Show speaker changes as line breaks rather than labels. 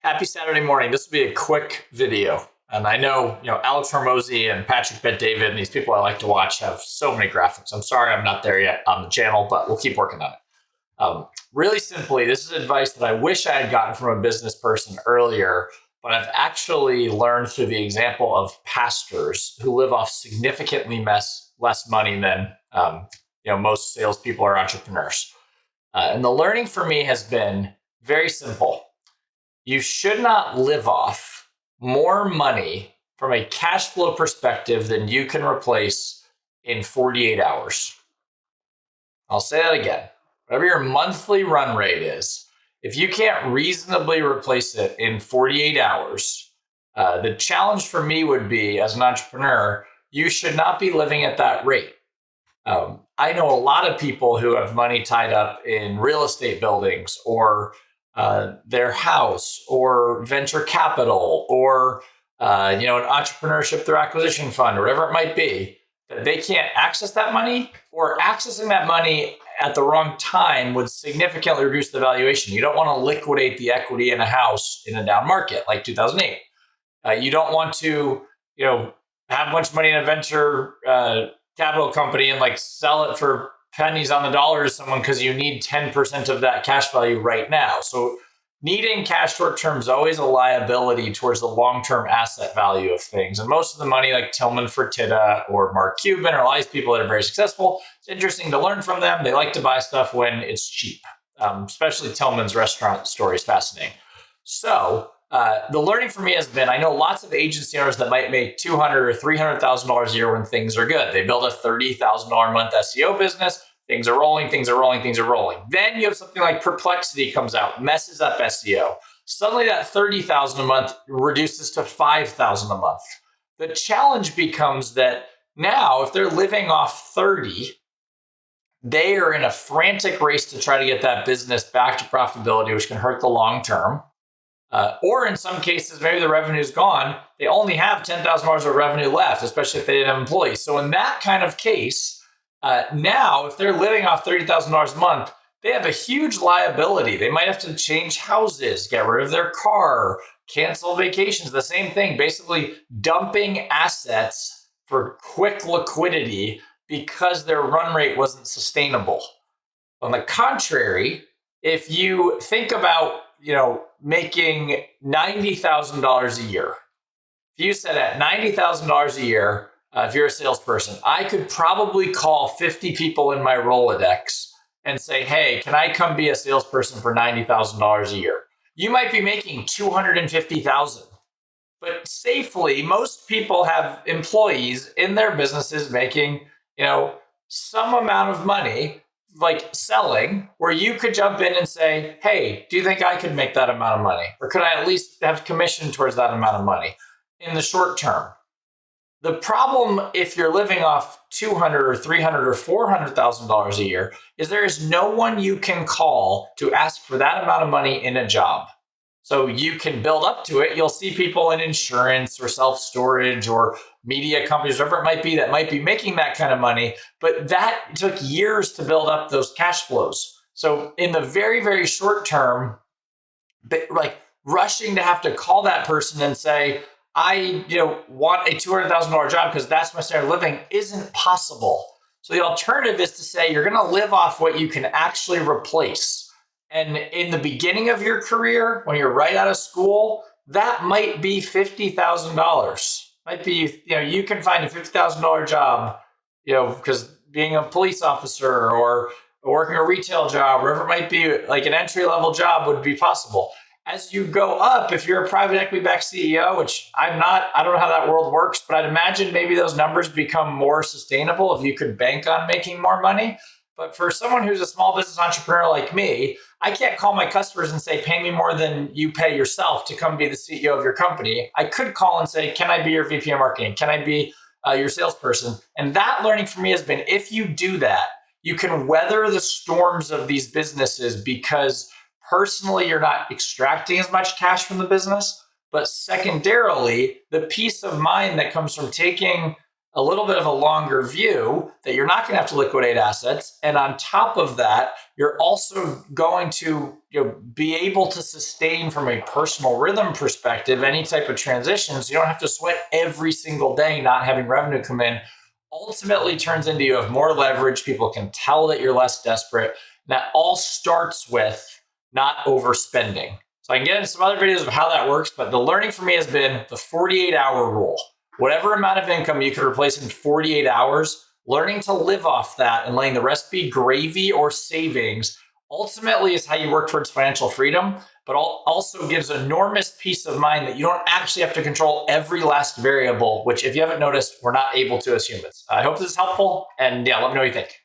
Happy Saturday morning. This will be a quick video. And I know, Alex Hormozy and Patrick Bet-David and these people I like to watch have so many graphics. I'm sorry I'm not there yet on the channel, but we'll keep working on it. Really simply, this is advice that I wish I had gotten from a business person earlier, but I've actually learned through the example of pastors who live off significantly less money than most salespeople or entrepreneurs. And the learning for me has been very simple. You should not live off more money from a cash flow perspective than you can replace in 48 hours. I'll say that again. Whatever your monthly run rate is, if you can't reasonably replace it in 48 hours, the challenge for me would be, as an entrepreneur, you should not be living at that rate. I know a lot of people who have money tied up in real estate buildings or their house or venture capital or an entrepreneurship through acquisition fund or whatever it might be, that they can't access that money, or accessing that money at the wrong time would significantly reduce the valuation. You don't want to liquidate the equity in a house in a down market like 2008. You don't want to, have a bunch of money in a venture capital company and sell it for pennies on the dollar to someone because you need 10% of that cash value right now. So needing cash short term is always a liability towards the long-term asset value of things. And most of the money, like Tillman Fertitta or Mark Cuban or all these people that are very successful, it's interesting to learn from them. They like to buy stuff when it's cheap. Especially Tillman's restaurant story is fascinating. So the learning for me has been, I know lots of agency owners that might make $200,000 or $300,000 a year when things are good. They build a $30,000 a month SEO business. Things are rolling. Then you have something like Perplexity comes out, messes up SEO. Suddenly that $30,000 a month reduces to $5,000 a month. The challenge becomes that now if they're living off 30, they are in a frantic race to try to get that business back to profitability, which can hurt the long term. Or in some cases, maybe the revenue is gone. They only have $10,000 of revenue left, especially if they didn't have employees. So in that kind of case, now, if they're living off $30,000 a month, they have a huge liability. They might have to change houses, get rid of their car, cancel vacations, the same thing, basically dumping assets for quick liquidity because their run rate wasn't sustainable. On the contrary, if you think about, making $90,000 a year, if you said at $90,000 a year, if you're a salesperson, I could probably call 50 people in my Rolodex and say, hey, can I come be a salesperson for $90,000 a year? You might be making $250,000, but safely, most people have employees in their businesses making, some amount of money, like selling, where you could jump in and say, hey, do you think I could make that amount of money? Or could I at least have commission towards that amount of money in the short term? The problem, if you're living off $200,000 or $300,000 or $400,000 a year, is there is no one you can call to ask for that amount of money in a job. So you can build up to it. You'll see people in insurance or self-storage or media companies, whatever it might be, that might be making that kind of money. But that took years to build up those cash flows. So in the very, very short term, rushing to have to call that person and say, I want a $200,000 job because that's my standard of living isn't possible. So the alternative is to say you're going to live off what you can actually replace. And in the beginning of your career, when you're right out of school, that might be $50,000. Might be, you can find a $50,000 job, because being a police officer or working a retail job, wherever it might be, like an entry-level job would be possible. As you go up, if you're a private equity-backed CEO, which I'm not, I don't know how that world works, but I'd imagine maybe those numbers become more sustainable if you could bank on making more money. But for someone who's a small business entrepreneur like me, I can't call my customers and say, pay me more than you pay yourself to come be the CEO of your company. I could call and say, can I be your VP of marketing? Can I be your salesperson? And that learning for me has been, if you do that, you can weather the storms of these businesses because personally, you're not extracting as much cash from the business, but secondarily, the peace of mind that comes from taking a little bit of a longer view that you're not going to have to liquidate assets. And on top of that, you're also going to be able to sustain from a personal rhythm perspective any type of transitions. You don't have to sweat every single day not having revenue come in. Ultimately turns into you have more leverage. People can tell that you're less desperate. And that all starts with not overspending. So I can get into some other videos of how that works, but the learning for me has been the 48-hour rule. Whatever amount of income you could replace in 48 hours, learning to live off that and letting the rest be gravy or savings ultimately is how you work towards financial freedom, but also gives enormous peace of mind that you don't actually have to control every last variable, which if you haven't noticed, we're not able to as humans. I hope this is helpful. And yeah, let me know what you think.